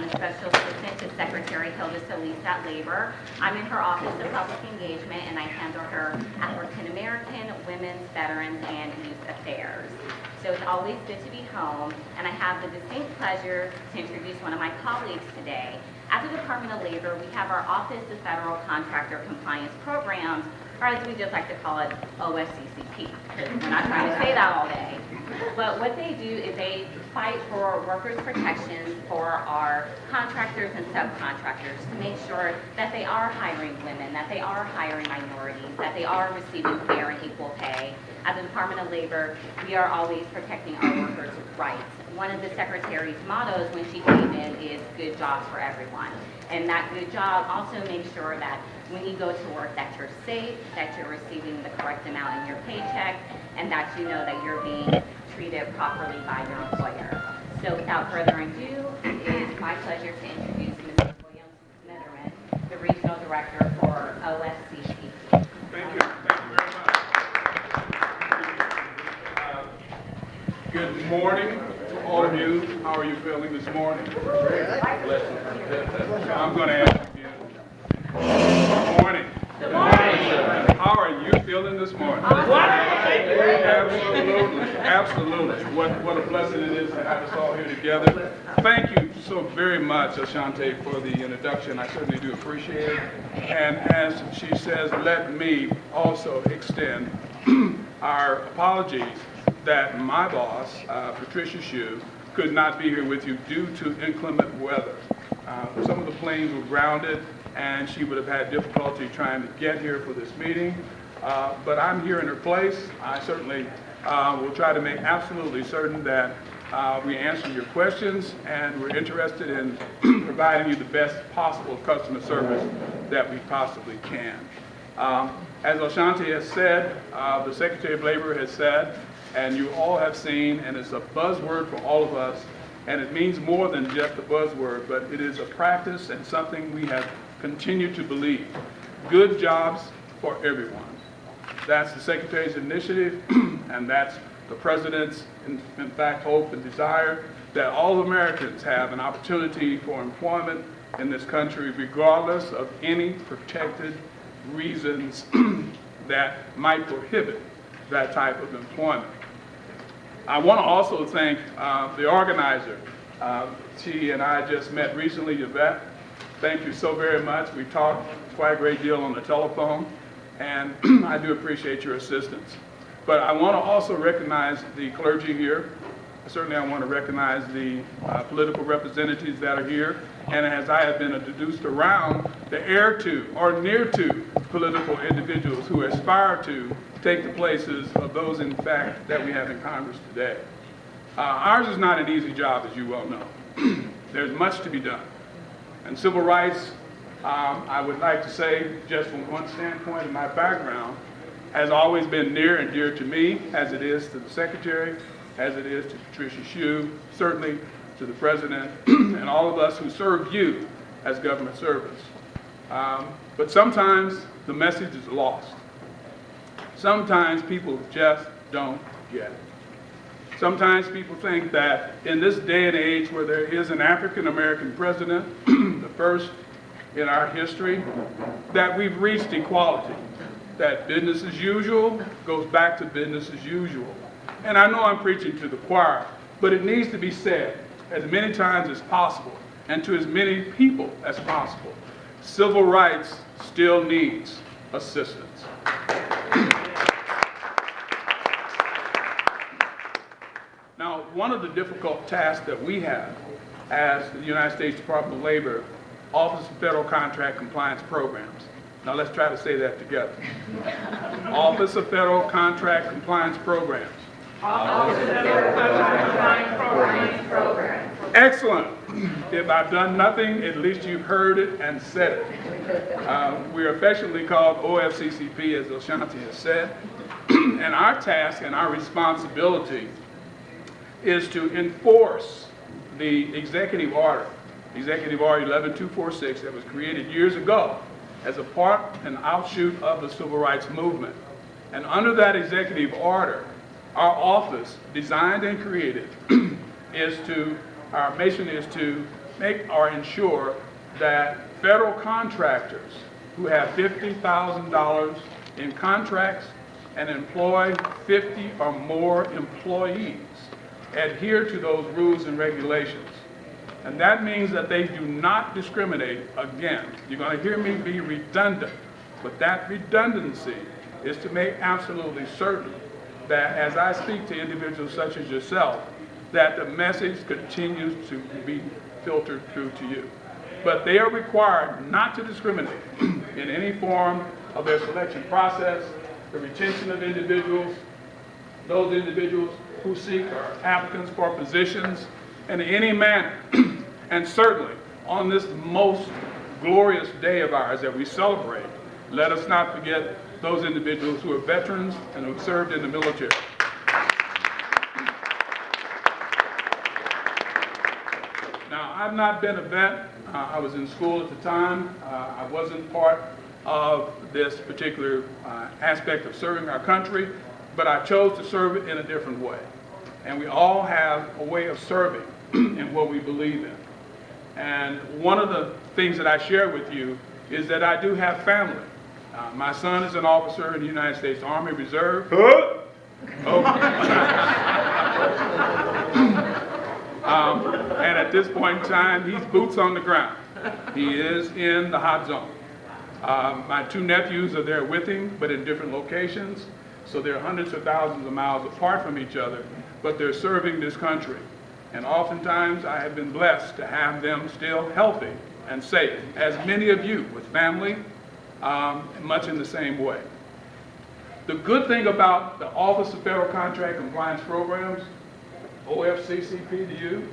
I'm a special assistant to Secretary Hilda Solis at Labor. I'm in her Office of Public Engagement, and I handle her African American, women's, veterans, and youth affairs. So it's always good to be home, and I have the distinct pleasure to introduce one of my colleagues today. At the Department of Labor, we have our Office of Federal Contractor Compliance Programs, or as we just like to call it, OFCCP. We're not trying to say that all day. But what they do is they fight for workers' protections for our contractors and subcontractors to make sure that they are hiring women, that they are hiring minorities, that they are receiving fair and equal pay. At the Department of Labor, we are always protecting our workers' rights. One of the Secretary's mottos when she came in is good jobs for everyone. And that good job also makes sure that when you go to work that you're safe, that you're receiving the correct amount in your paycheck, and that you know that you're being treated properly by your employer. So without further ado, it is my pleasure to introduce Mr. Williams Smitherman, the Regional Director for OFCCP. Thank you. Thank you very much. Good morning to all of you. How are you feeling this morning? I'm going to ask you again. Good morning. Good morning. How are you feeling this morning? Absolutely. Absolutely. What a blessing it is to have us all here together. Thank you so very much, Ashante, for the introduction. I certainly do appreciate it. And as she says, let me also extend our apologies that my boss, Patricia Shue, could not be here with you due to inclement weather. Some of the planes were grounded, and she would have had difficulty trying to get here for this meeting. But I'm here in her place. I certainly will try to make absolutely certain that we answer your questions, and we're interested in providing you the best possible customer service that we possibly can. As Ashanti has said, the Secretary of Labor has said, and you all have seen, and it's a buzzword for all of us, and it means more than just a buzzword, but it is a practice and something we have continued to believe. Good jobs for everyone. That's the Secretary's initiative, and that's the President's, in fact, hope and desire that all Americans have an opportunity for employment in this country, regardless of any protected reasons that might prohibit that type of employment. I want to also thank the organizer. She and I just met recently, Yvette. Thank you so very much. We talked quite a great deal on the telephone, and I do appreciate your assistance. But I want to also recognize the clergy here. Certainly I want to recognize the political representatives that are here. And as I have been introduced around, the heir to or near to political individuals who aspire to take the places of those, in fact, that we have in Congress today. Ours is not an easy job, as you well know. There's much to be done. And civil rights, I would like to say, just from one standpoint in my background, has always been near and dear to me, as it is to the Secretary, as it is to Patricia Shue, certainly to the President, and all of us who serve you as government servants. But sometimes the message is lost. Sometimes people just don't get it. Sometimes people think that in this day and age where there is an African American president, the first in our history, that we've reached equality, that business as usual goes back to business as usual. And I know I'm preaching to the choir, but it needs to be said as many times as possible and to as many people as possible. Civil rights still needs assistance. Now, one of the difficult tasks that we have as the United States Department of Labor, Office of Federal Contract Compliance Programs. Now let's try to say that together. Office of Federal Contract Compliance Programs. Office of Federal Contract Compliance Programs. Excellent. If I've done nothing, at least you've heard it and said it. We're affectionately called OFCCP, as Ashanti has said. And our task and our responsibility is to enforce the executive order, Executive Order 11246, that was created years ago as a part and offshoot of the civil rights movement. And under that executive order, our office, designed and created, our mission is to make or ensure that federal contractors who have $50,000 in contracts and employ 50 or more employees adhere to those rules and regulations. And that means that they do not discriminate again. You're going to hear me be redundant, but that redundancy is to make absolutely certain that as I speak to individuals such as yourself, that the message continues to be filtered through to you. But they are required not to discriminate in any form of their selection process, the retention of individuals, those individuals who seek or applicants for positions in any manner. And certainly on this most glorious day of ours that we celebrate, let us not forget those individuals who are veterans and who have served in the military. Now, I've not been a vet. I was in school at the time. I wasn't part of this particular aspect of serving our country, but I chose to serve it in a different way. And we all have a way of serving in what we believe in. And one of the things that I share with you is that I do have family. My son is an officer in the United States Army Reserve. And at this point in time, he's boots on the ground. He is in the hot zone. My two nephews are there with him, but in different locations. So they're hundreds of thousands of miles apart from each other, but they're serving this country. And oftentimes I have been blessed to have them still healthy and safe, as many of you with family, much in the same way. The good thing about the Office of Federal Contract Compliance Programs, OFCCP to you,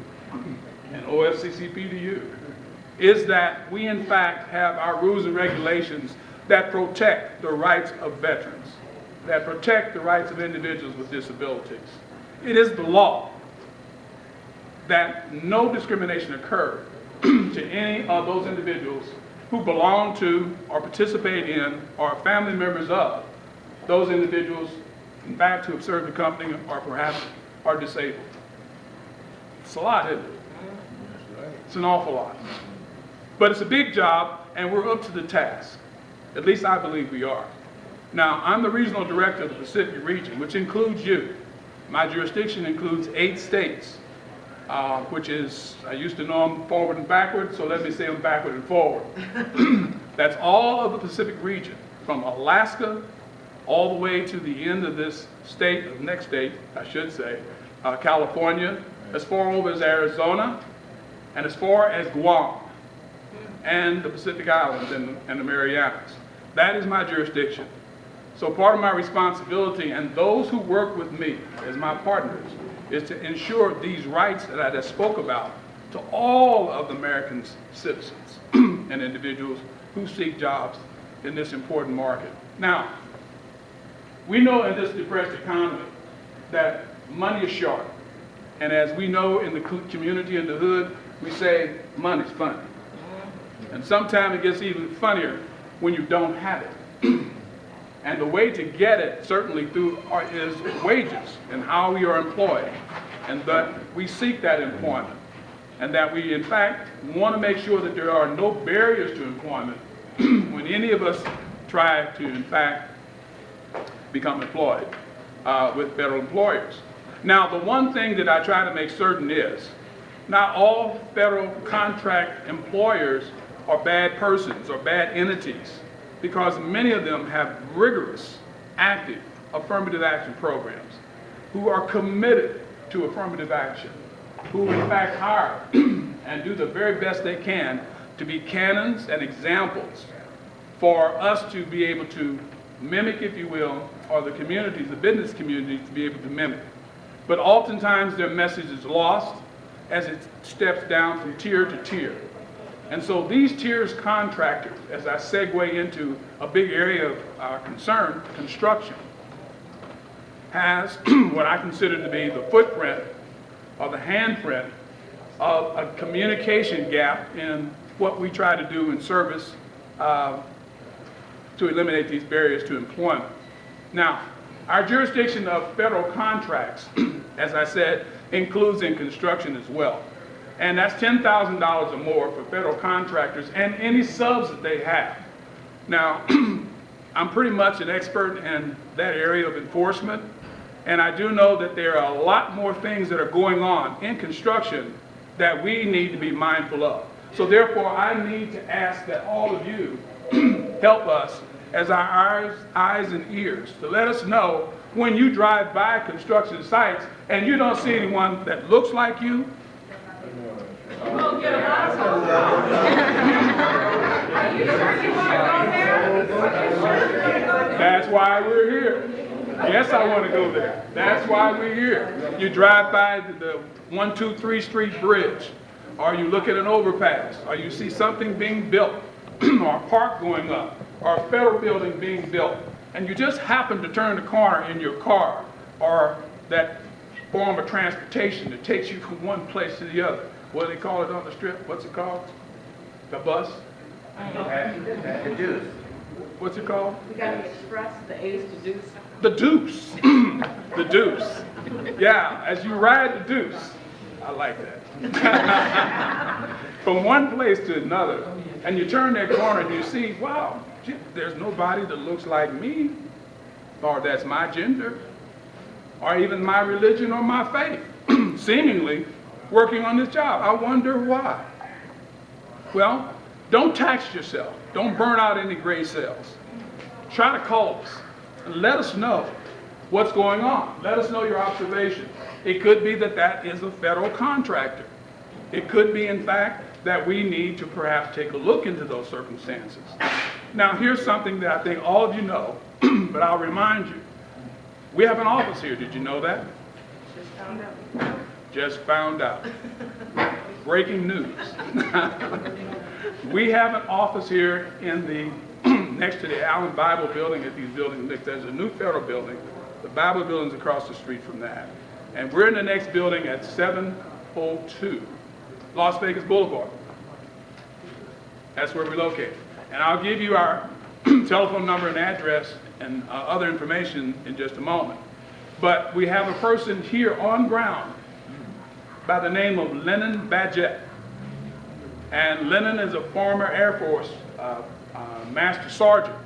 and OFCCP to you, is that we in fact have our rules and regulations that protect the rights of veterans, that protect the rights of individuals with disabilities. It is the law that no discrimination occur to any of those individuals who belong to or participate in or are family members of those individuals, in fact, who have served the company or perhaps are disabled. It's a lot, isn't it? It's an awful lot. But it's a big job, and we're up to the task. At least I believe we are. Now, I'm the regional director of the Pacific region, which includes you. My jurisdiction includes 8 states, which is, I used to know them forward and backward, so let me say them backward and forward. That's all of the Pacific region, from Alaska all the way to the end of this state, the next state, I should say, California, as far over as Arizona, and as far as Guam, and the Pacific Islands and the Marianas. That is my jurisdiction. So part of my responsibility, and those who work with me as my partners, is to ensure these rights that I just spoke about to all of the American citizens and individuals who seek jobs in this important market. Now, we know in this depressed economy that money is short. And as we know in the community, in the hood, we say money's funny. And sometimes it gets even funnier when you don't have it. And the way to get it, certainly through is wages and how we are employed. And that we seek that employment. And that we, in fact, want to make sure that there are no barriers to employment when any of us try to, in fact, become employed with federal employers. Now, the one thing that I try to make certain is, not all federal contract employers are bad persons or bad entities, because many of them have rigorous, active affirmative action programs, who are committed to affirmative action, who in fact hire and do the very best they can to be canons and examples for us to be able to mimic, if you will, or the communities, the business communities, to be able to mimic. But oftentimes their message is lost as it steps down from tier to tier. And so these tiers contractors, as I segue into a big area of concern, construction, has what I consider to be the footprint or the handprint of a communication gap in what we try to do in service to eliminate these barriers to employment. Now, our jurisdiction of federal contracts, as I said, includes in construction as well. And that's $10,000 or more for federal contractors and any subs that they have. Now, I'm pretty much an expert in that area of enforcement, and I do know that there are a lot more things that are going on in construction that we need to be mindful of. So therefore, I need to ask that all of you help us as our eyes and ears to let us know when you drive by construction sites and you don't see anyone that looks like you. That's why we're here. Yes, I want to go there. That's why we're here. You drive by the 123 Street Bridge, or you look at an overpass, or you see something being built, or a park going up, or a federal building being built, and you just happen to turn the corner in your car, or that form of transportation that takes you from one place to the other. What do they call it on the strip? What's it called? The bus? The deuce. What's it called? We got the express, the A's to deuce. The deuce. The deuce. Yeah, as you ride the deuce. I like that. From one place to another, and you turn that corner and you see, wow, gee, there's nobody that looks like me, or that's my gender, or even my religion or my faith, seemingly working on this job. I wonder why. Well, don't tax yourself. Don't burn out any gray cells. Try to call us and let us know what's going on. Let us know your observation. It could be that that is a federal contractor. It could be, in fact, that we need to perhaps take a look into those circumstances. Now, here's something that I think all of you know, but I'll remind you. We have an office here. Did you know that? Just found out. Just found out. Breaking news. We have an office here in the next to the Allen Bible building at these buildings. There's a new federal building. The Bible building's across the street from that. And we're in the next building at 702 Las Vegas Boulevard. That's where we're located. And I'll give you our telephone number and address and other information in just a moment. But we have a person here on ground by the name of Lennon Badgett. And Lennon is a former Air Force Master Sergeant.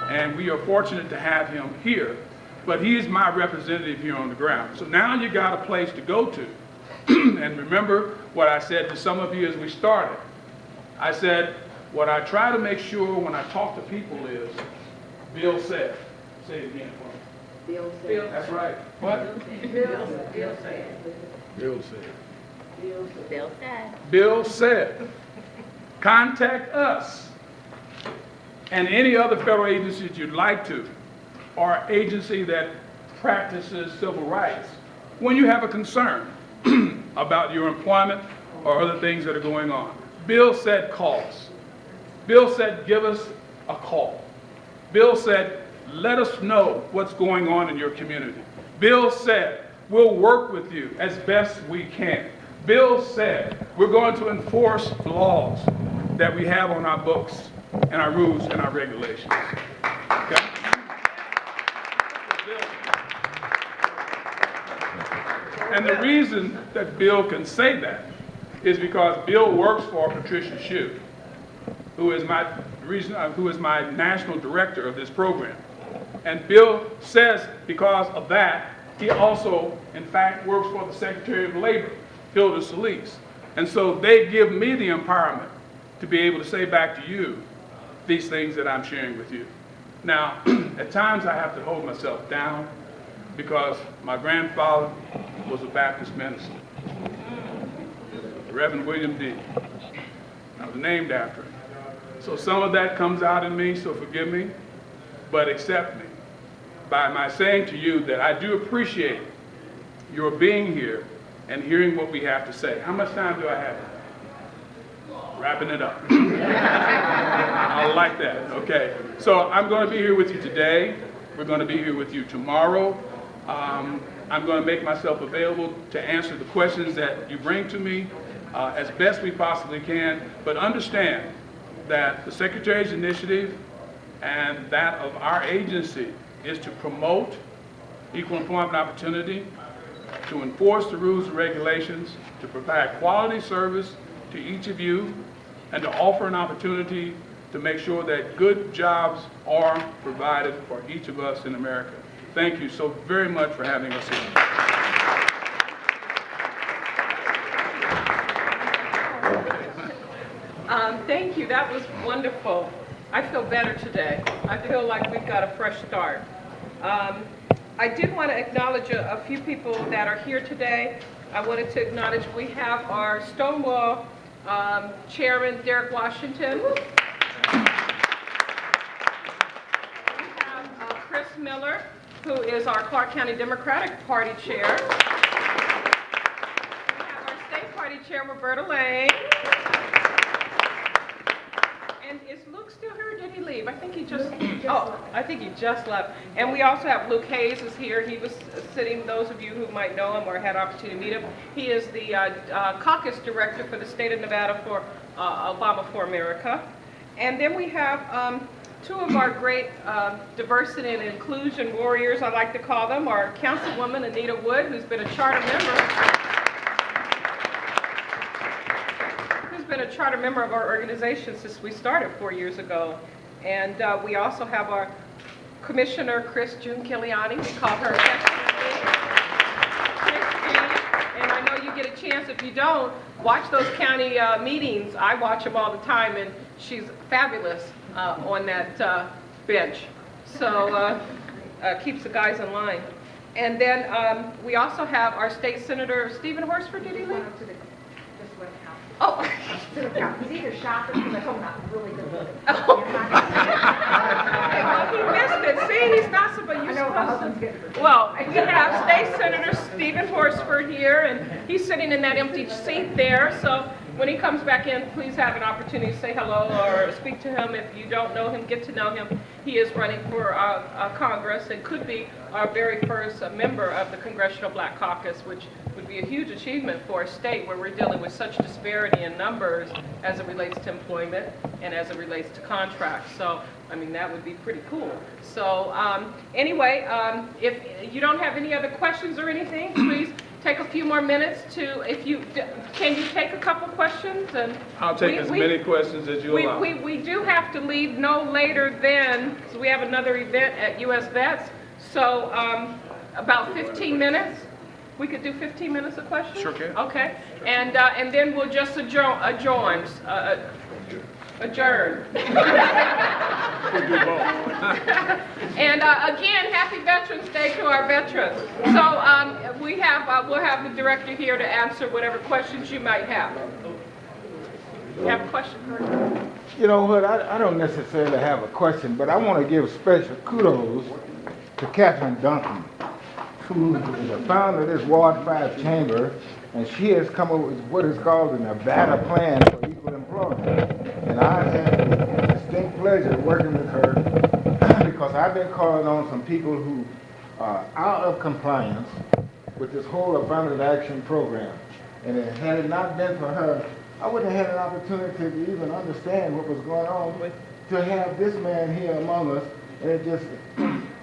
And we are fortunate to have him here. But he's my representative here on the ground. So now you got a place to go to. And remember what I said to some of you as we started. I said, what I try to make sure when I talk to people is, Bill said. Say it again for me. Bill said. That's right. What? Bill said. Bill said. Bill said. Bill said. Contact us and any other federal agency that you'd like to, or agency that practices civil rights, when you have a concern about your employment or other things that are going on. Bill said call us. Bill said give us a call. Bill said let us know what's going on in your community. Bill said we'll work with you as best we can. Bill said we're going to enforce the laws that we have on our books and our rules and our regulations. Okay? And the reason that Bill can say that is because Bill works for Patricia Shue, who is my national director of this program. And Bill says because of that, he also, in fact, works for the Secretary of Labor, Hilda Solis. And so they give me the empowerment to be able to say back to you these things that I'm sharing with you. Now, at times I have to hold myself down because my grandfather was a Baptist minister, Reverend William D. I was named after him. So some of that comes out in me, so forgive me, but accept me by my saying to you that I do appreciate your being here and hearing what we have to say. How much time do I have? Wrapping it up. I like that. Okay. So I'm going to be here with you today. We're going to be here with you tomorrow. I'm going to make myself available to answer the questions that you bring to me as best we possibly can. But understand that the Secretary's initiative and that of our agency is to promote equal employment opportunity, to enforce the rules and regulations, to provide quality service to each of you, and to offer an opportunity to make sure that good jobs are provided for each of us in America. Thank you so very much for having us here. Thank you, that was wonderful. I feel better today. I feel like we've got a fresh start. I did want to acknowledge a few people that are here today. I wanted to acknowledge we have our Stonewall Chairman, Derek Washington. We have Chris Miller, who is our Clark County Democratic Party Chair. We have our State Party Chair, Roberta Lane. And is Luke still here, or did he leave? I think he just I think he just left. And we also have Luke Hayes is here. He was sitting, those of you who might know him or had opportunity to meet him, he is the Caucus Director for the state of Nevada for Obama for America. And then we have two of our great diversity and inclusion warriors, I like to call them, our Councilwoman Anita Wood, who's been a charter member of our organization since we started 4 years ago. And we also have our Commissioner Chris June Kiliani. We call her Miss June. And I know you get a chance, if you don't, watch those county meetings. I watch them all the time, and she's fabulous on that bench. So keeps the guys in line. And then we also have our State Senator Stephen Horsford. Did he leave? Oh. He's either shopping because I told him I'm really good at it. Oh. He missed it. See, he's not supposed to. Well, we have State Senator Stephen Horsford here, and he's sitting in that empty seat there. So when he comes back in, please have an opportunity to say hello or speak to him. If you don't know him, get to know him. He is running for Congress and could be our very first member of the Congressional Black Caucus, which would be a huge achievement for a state where we're dealing with such disparity in numbers as it relates to employment and as it relates to contracts. So, I mean, that would be pretty cool. So, anyway, if you don't have any other questions or anything, please take a few more minutes to, can you take a couple questions? And I'll take as many questions as you allow. We do have to leave no later than, because we have another event at US Vets, so about 15 minutes. We could do 15 minutes of questions? Sure can. Okay, and then we'll just adjourn. And again, happy Veterans Day to our veterans. So we'll have the director here to answer whatever questions you might have. You have a question? You know what, I don't necessarily have a question, but I want to give special kudos to Catherine Duncan, who is the founder of this Ward 5 chamber, and she has come up with what is called the Nevada Plan for Equal Employment. And I've had the distinct pleasure of working with her because I've been calling on some people who are out of compliance with this whole affirmative action program. And had it not been for her, I wouldn't have had an opportunity to even understand what was going on. To have this man here among us, and it just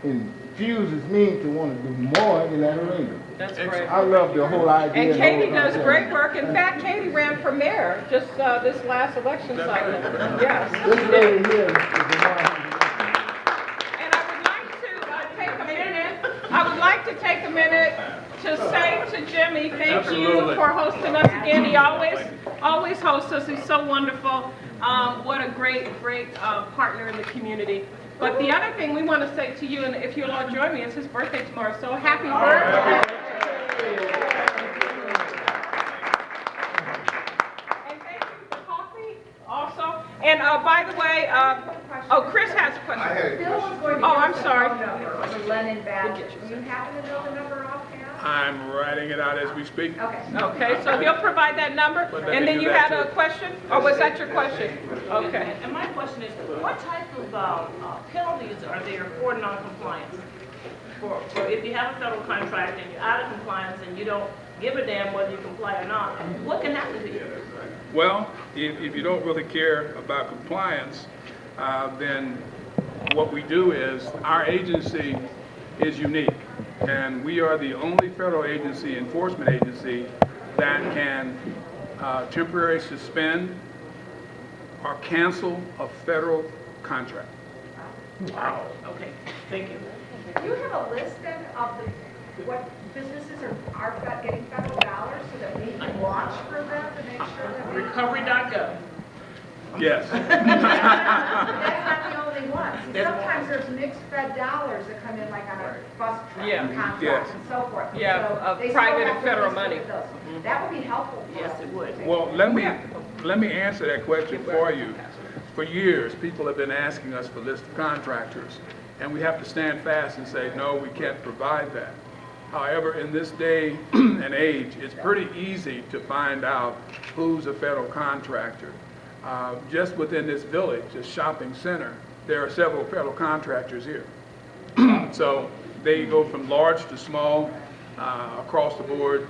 infuses me to want to do more in that arena. That's great. I love the whole idea. And Katie does great work. In fact, Katie ran for mayor just this last election cycle. Yes. This lady here is the one. And I would like to take a minute to say to Jimmy, thank you for hosting us again. He always hosts us. He's so wonderful. What a great partner in the community. But the other thing we want to say to you, and if you'll all join me, it's his birthday tomorrow, so happy birthday. And thank you for coffee also. And by the way, Chris has a question. Bill was going to I'm give us sorry. the phone number for the Lennon badge. Do you happen to know the number offhand? I'm writing it out as we speak. Okay. Okay, so he'll provide that number. And then you had a question? Or was that your question? Okay. And my question is, what type of penalties are there for non-compliance? For if you have a federal contract and you're out of compliance and you don't give a damn whether you comply or not, what can happen to you? Well, if you don't really care about compliance, then what we do is our agency is unique. And we are the only federal agency, enforcement agency, that can temporarily suspend or cancel a federal contract. Wow, okay, thank you. Do you have a list then of what businesses are getting federal dollars so that we can watch for them to make sure that we... Recovery.gov. Yes. That's not the only one. See, There's sometimes there's mixed fed dollars that come in like on a bus Yeah. contract Yes. and so forth. Yeah, So of they still private have and to federal list money. those. That would be helpful. for Yes, us. it would. Well, let me answer that question for you. For years, people have been asking us for list of contractors, and we have to stand fast and say, no, we can't provide that. However, in this day and age, it's pretty easy to find out who's a federal contractor. Just within this village, this shopping center, there are several federal contractors here. So they go from large to small, across the board,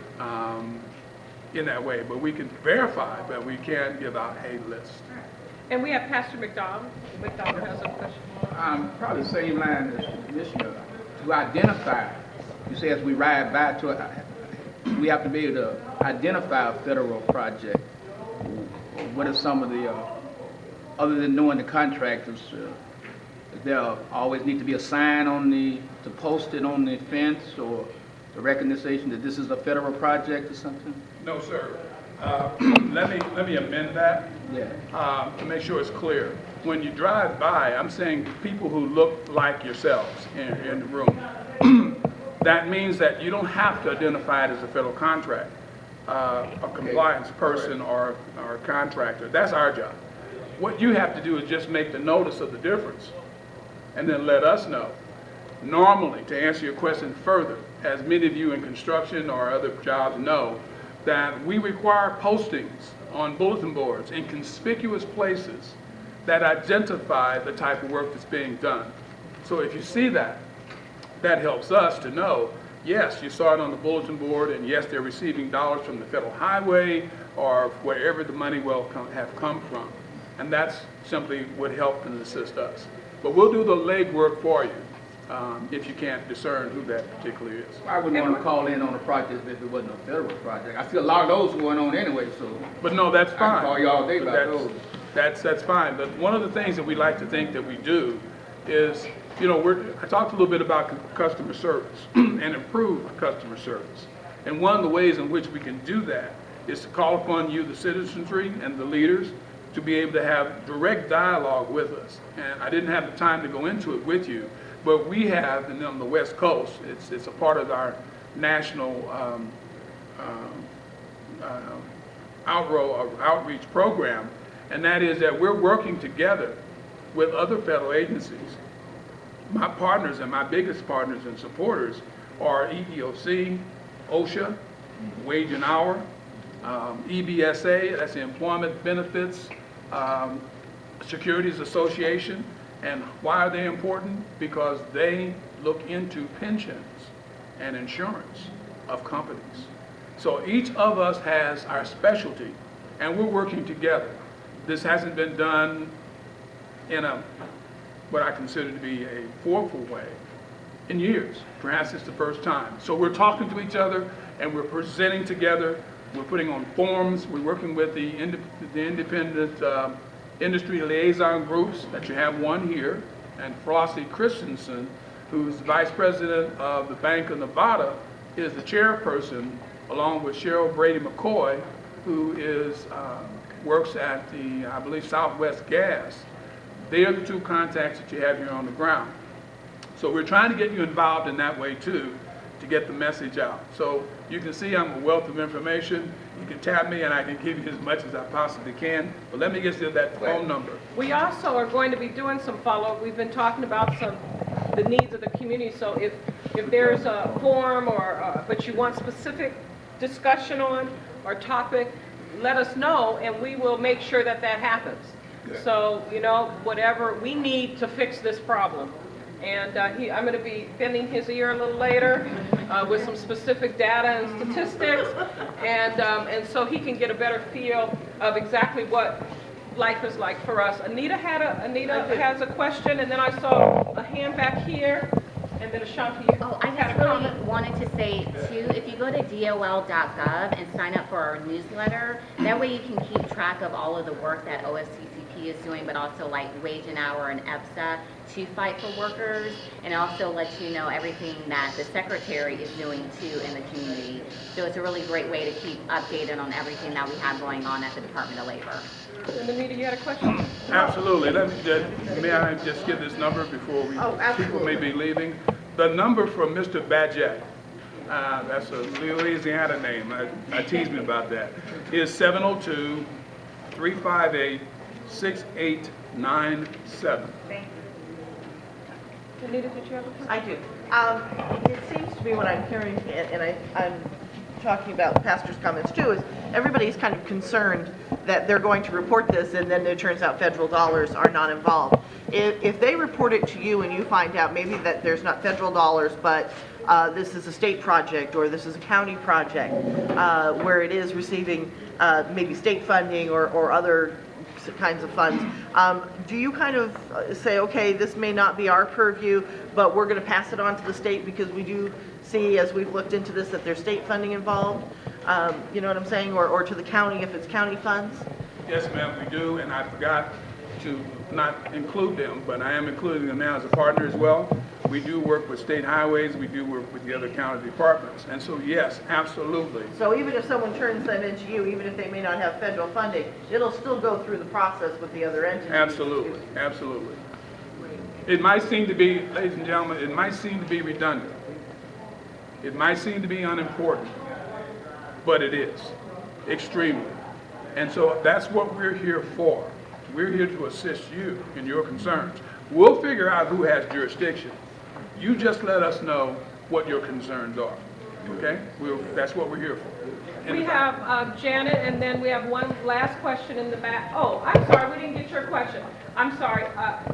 in that way. But we can verify, but we can't give out a list. And we have Pastor McDonald. McDonald has a question. Probably the same line as the commissioner, to identify, you say as we ride by to it, we have to be able to identify a federal project. What are some of the, other than knowing the contractors, there always need to be a sign on to post it on the fence or the recognition that this is a federal project or something? No, sir. Let me amend that. Yeah. To make sure it's clear. When you drive by, I'm saying people who look like yourselves in the room. That means that you don't have to identify it as a federal contract, a compliance person or a contractor. That's our job. What you have to do is just make the notice of the difference and then let us know. Normally, to answer your question further, as many of you in construction or other jobs know, that we require postings on bulletin boards in conspicuous places that identify the type of work that's being done. So if you see that, that helps us to know, yes, you saw it on the bulletin board, and yes, they're receiving dollars from the federal highway or wherever the money will have come from. And that's simply would help and assist us. But we'll do the legwork for you if you can't discern who that particularly is. I wouldn't want to call in on a project if it wasn't a federal project. I see a lot of those going on anyway, so But no, that's I fine. can call you all day But about that's those. that's fine. But one of the things that we like to think that we do is, you know, I talked a little bit about customer service and improved customer service. And one of the ways in which we can do that is to call upon you, the citizenry and the leaders, to be able to have direct dialogue with us. And I didn't have the time to go into it with you, but we have, and on the West Coast, it's a part of our national outreach program, and that is that we're working together with other federal agencies. My partners and my biggest partners and supporters are EEOC, OSHA, Wage and Hour, EBSA, that's the Employment Benefits Securities Association. And why are they important? Because they look into pensions and insurance of companies. So each of us has our specialty, and we're working together. This hasn't been done in what I consider to be a forceful way in years. Perhaps it's the first time. So we're talking to each other, and we're presenting together. We're putting on forums. We're working with the independent industry liaison groups, that you have one here, and Flossie Christensen, who's the vice president of the Bank of Nevada, is the chairperson, along with Cheryl Brady McCoy, who works at the, I believe, Southwest Gas. They are the two contacts that you have here on the ground. So we're trying to get you involved in that way too, to get the message out. So you can see I'm a wealth of information. You can tap me and I can give you as much as I possibly can. But let me get to that phone number. We also are going to be doing some follow-up. We've been talking about the needs of the community. So if there's a forum but you want specific discussion on or topic, let us know and we will make sure that happens. Good. So, you know, whatever we need to fix this problem. And I'm going to be bending his ear a little later with some specific data and statistics, and so he can get a better feel of exactly what life is like for us. Anita has a question, and then I saw a hand back here, And then Ashanti, you Oh, I had just a really comment? wanted to say too, if you go to dol.gov and sign up for our newsletter, that way you can keep track of all of the work that OFCCP is doing, but also like Wage and Hour and EPSA to fight for workers, and it also lets you know everything that the secretary is doing too in the community. So it's a really great way to keep updated on everything that we have going on at the Department of Labor. And Anita, you had a question? Absolutely. May I just give this number before Oh, people may absolutely. be leaving? The number for Mr. Badgett, that's a Louisiana name, I tease me about that, is 702-358-6897. Anita, did you have a question? I do. It seems to me what I'm hearing, and I'm talking about pastor's comments too, is everybody's kind of concerned that they're going to report this and then it turns out federal dollars are not involved. If they report it to you and you find out maybe that there's not federal dollars, but this is a state project or this is a county project where it is receiving maybe state funding or other kinds of funds, do you kind of say, okay, this may not be our purview, but we're going to pass it on to the state because we do see, as we've looked into this, that there's state funding involved? You know what I'm saying? Or to the county if it's county funds? Yes, ma'am, we do, and I forgot to not include them, but I am including them now as a partner as well. We do work with state highways, we do work with the other county departments, and so yes, absolutely. So even if someone turns them into you, even if they may not have federal funding, it'll still go through the process with the other entities? Absolutely, absolutely. It might seem to be, ladies and gentlemen, it might seem to be redundant. It might seem to be unimportant, but it is, extremely. And so that's what we're here for. We're here to assist you in your concerns. We'll figure out who has jurisdiction. You just let us know what your concerns are, okay? That's what we're here for. We have Janet, and then we have one last question in the back. Oh, I'm sorry, we didn't get your question. I'm sorry,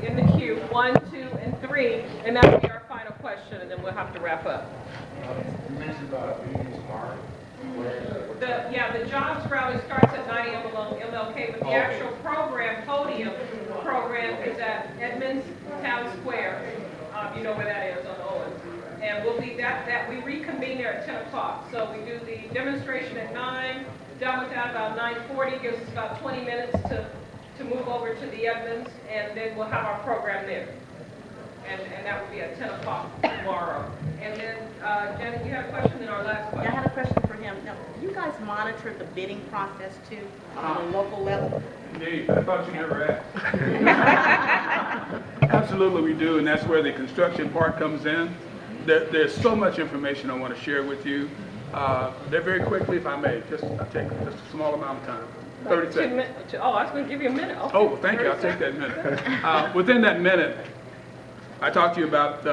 in the queue, 1, 2, and 3, and that will be our final question, and then we'll have to wrap up. You mentioned about Beauty Smart. The jobs rally starts at 9 a.m. along MLK, but the actual podium program is at Edmonds Town Square. You know where that is on Owens. And we'll be we reconvene there at 10 o'clock. So we do the demonstration at 9, done with that about 9:40, gives us about 20 minutes to move over to the Edmonds, and then we'll have our program there. And that will be at 10 o'clock tomorrow. And then, Janet, you had a question in our last I question. had a question for him. Now, do you guys monitor the bidding process too on a local level? Indeed, I thought you never asked. Absolutely we do, and that's where the construction part comes in. There's so much information I want to share with you. Very quickly, if I may, I'll take just a small amount of time, 30 seconds. Oh, I was going to give you a minute. Okay. Oh, well, thank you, I'll take that minute. Within that minute, I talked to you about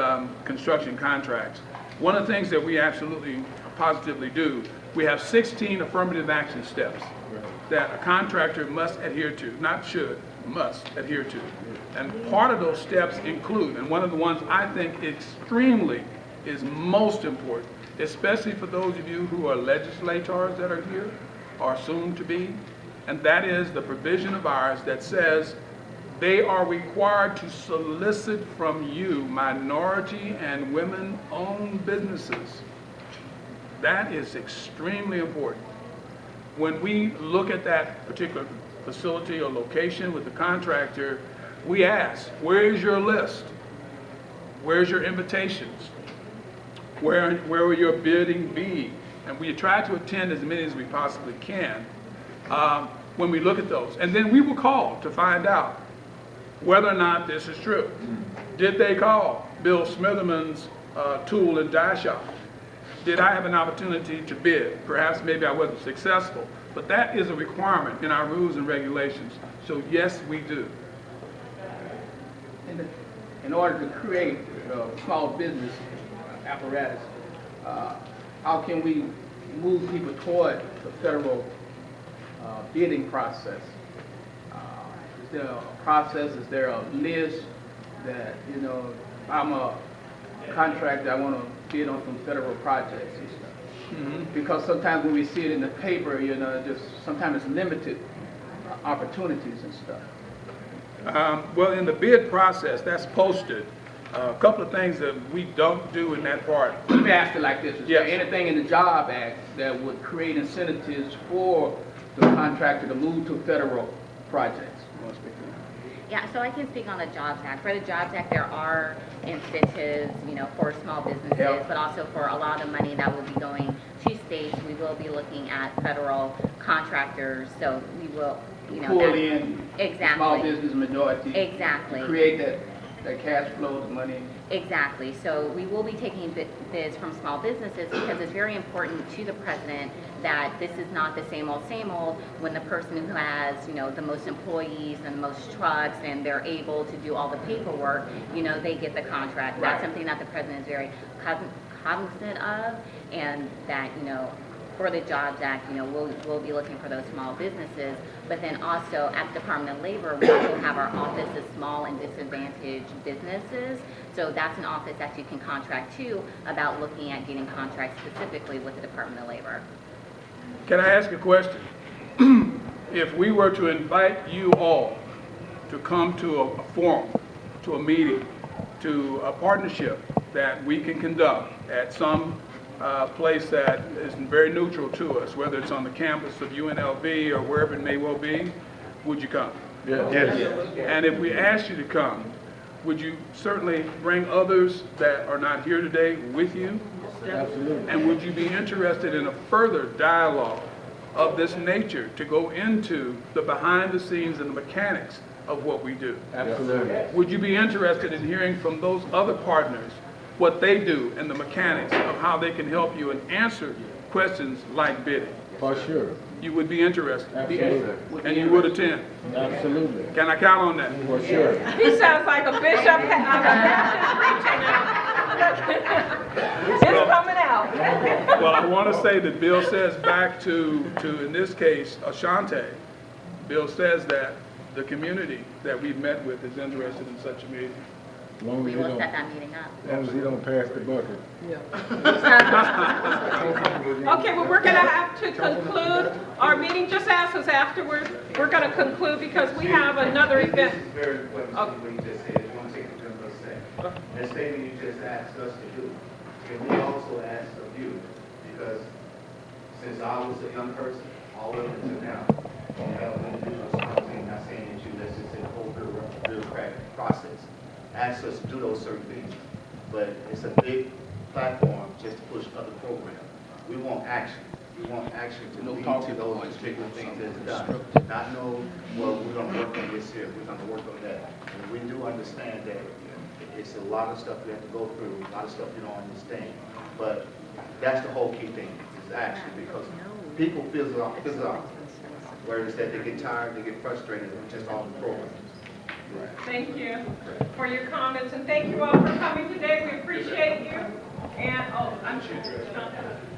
construction contracts. One of the things that we absolutely positively do, we have 16 affirmative action steps that a contractor must adhere to, not should, must adhere to. And part of those steps include, and one of the ones I think extremely is most important, especially for those of you who are legislators that are here, or soon to be, and that is the provision of ours that says they are required to solicit from you minority and women-owned businesses. That is extremely important. When we look at that particular facility or location with the contractor, we ask, where is your list? Where's your invitations? Where will your bidding be? And we try to attend as many as we possibly can when we look at those. And then we will call to find out whether or not this is true. Did they call Bill Smitherman's tool and die shop? Did I have an opportunity to bid? Perhaps maybe I wasn't successful, but that is a requirement in our rules and regulations. So yes, we do. In order to create a small business apparatus, how can we move people toward the federal bidding process? Is there a process? Is there a list that, you know, I'm a contractor, I want to bid on some federal projects and stuff? Mm-hmm. Because sometimes when we see it in the paper, you know, just sometimes it's limited opportunities and stuff. Well, in the bid process, that's posted. A couple of things that we don't do in that part. Let me ask it like this. Is there Yes. anything in the Job Act that would create incentives for the contractor to move to federal projects? You wanna speak to that? Yeah, so I can speak on the Jobs Act. For the Jobs Act, there are incentives, for small businesses, Yeah. but also for a lot of money that will be going to states. We will be looking at federal contractors, so we will, Pull that- in Exactly. small business minority. Exactly. Create that cash flow, the money. Exactly. So we will be taking bids from small businesses because it's very important to the president that this is not the same old when the person who has, the most employees and the most trucks and they're able to do all the paperwork, they get the contract. That's Right. something that the president is very cognizant of, and that, for the Jobs Act, we'll be looking for those small businesses. But then also at the Department of Labor, we also have our Office of Small and Disadvantaged Businesses. So that's an office that you can contract to about looking at getting contracts specifically with the Department of Labor. Can I ask a question? If we were to invite you all to come to a forum, to a meeting, to a partnership that we can conduct at some place that is very neutral to us, whether it's on the campus of UNLV or wherever it may well be, would you come? Yes. And if we asked you to come, would you certainly bring others that are not here today with you? Absolutely. And would you be interested in a further dialogue of this nature to go into the behind the scenes and the mechanics of what we do? Absolutely. Would you be interested in hearing from those other partners what they do and the mechanics of how they can help you and answer questions like bidding? For sure. You would be interested, Absolutely. and you would attend. Absolutely. Can I count on that? For sure. He sounds like a bishop of a Baptist preaching now. It's coming out. Well, I want to say that Bill says back to in this case, Ashante, Bill says that the community that we've met with is interested in such a meeting. As long We as you will don't, set that meeting up. as long as you don't pass the bucket. Okay, well, we're gonna have to conclude our meeting. Just ask us afterwards. We're gonna conclude because we have another event. This is very important to what you just said. I want to take a minute to say. That statement you just asked us to do, and we also asked of you, because since I was a young person, all the way until now, you have individuals coming, not saying that you, this is a whole bureaucratic process. Ask us to do those certain things, but it's a big platform just to push other programs. We want action. We want action to lead to those particular things that's done. Not know, well, we're gonna work on this here, we're gonna work on that. And we do understand that it's a lot of stuff we have to go through, a lot of stuff you don't understand. But that's the whole key thing, is action, because people fizzle out. Whereas that they get tired, they get frustrated with just all the programs. Thank you for your comments, and thank you all for coming today. We appreciate you. And, I'm sure.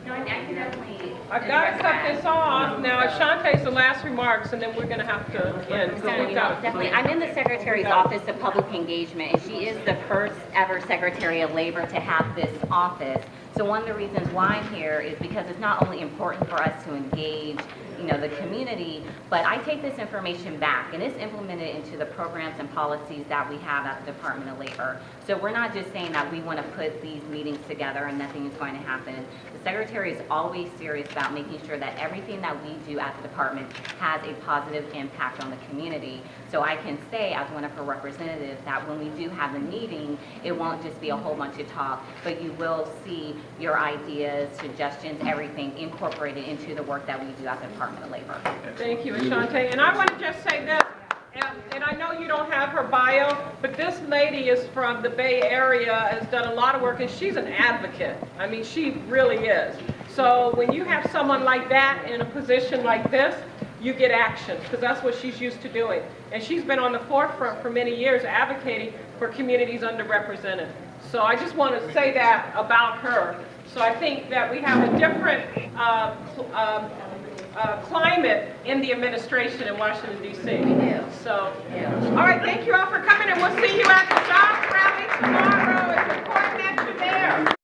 No, I can definitely. I've got to address cut that. this off. Now, Ashante's the last remarks, and then we're going to have to end. So, definitely, I'm in the Secretary's Office of Public Engagement, and she is the first ever Secretary of Labor to have this office. So one of the reasons why I'm here is because it's not only important for us to engage, the community, but I take this information back and it's implemented into the programs and policies that we have at the Department of Labor. So we're not just saying that we want to put these meetings together and nothing is going to happen. The Secretary is always serious about making sure that everything that we do at the department has a positive impact on the community. So I can say, as one of her representatives, that when we do have the meeting, it won't just be a whole bunch of talk, but you will see your ideas, suggestions, everything incorporated into the work that we do at the Department of Labor. Thank you, Ashante. And I want to just say this, and I know you don't have her bio, but this lady is from the Bay Area, has done a lot of work, and she's an advocate. I mean, she really is. So when you have someone like that in a position like this, you get action, because that's what she's used to doing. And she's been on the forefront for many years advocating for communities underrepresented. So I just want to say that about her. So I think that we have a different climate in the administration in Washington, D.C. We do. So, all right, thank you all for coming, and we'll see you at the jobs rally tomorrow. It's important that you're there.